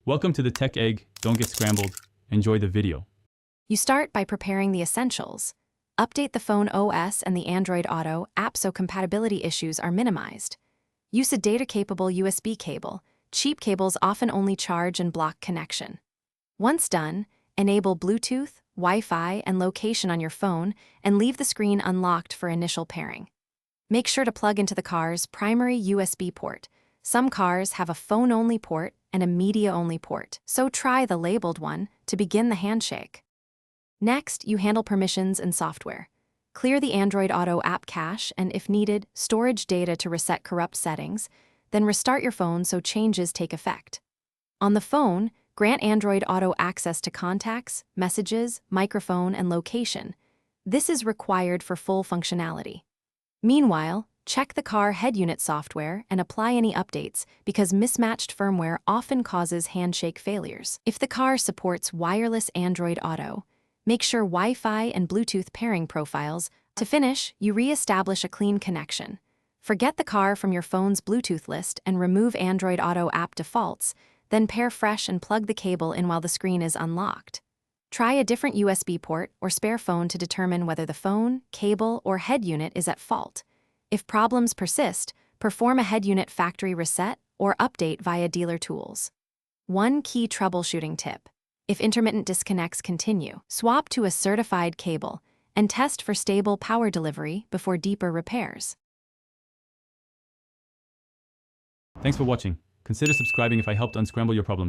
Welcome to the Tech Egg. Don't get scrambled. Enjoy the video. You start by preparing the essentials. Update the phone OS and the Android Auto app so compatibility issues are minimized. Use a data-capable USB cable. Cheap cables often only charge and block connection. Once done, enable Bluetooth, Wi-Fi, and location on your phone and leave the screen unlocked for initial pairing. Make sure to plug into the car's primary USB port. Some cars have a phone-only port and a media-only port, so try the labeled one to begin the handshake. Next, you handle permissions and software. Clear the Android Auto app cache and, if needed, storage data to reset corrupt settings, then restart your phone so changes take effect. On the phone, grant Android Auto access to contacts, messages, microphone, and location. This is required for full functionality. Meanwhile, check the car head unit software and apply any updates because mismatched firmware often causes handshake failures. If the car supports wireless Android Auto, make sure Wi-Fi and Bluetooth pairing profiles. To finish, you re-establish a clean connection. Forget the car from your phone's Bluetooth list and remove Android Auto app defaults, then pair fresh and plug the cable in while the screen is unlocked. Try a different USB port or spare phone to determine whether the phone, cable, or head unit is at fault. If problems persist, perform a head unit factory reset or update via dealer tools. One key troubleshooting tip: if intermittent disconnects continue, swap to a certified cable and test for stable power delivery before deeper repairs. Thanks for watching. Consider subscribing if I helped unscramble your problems.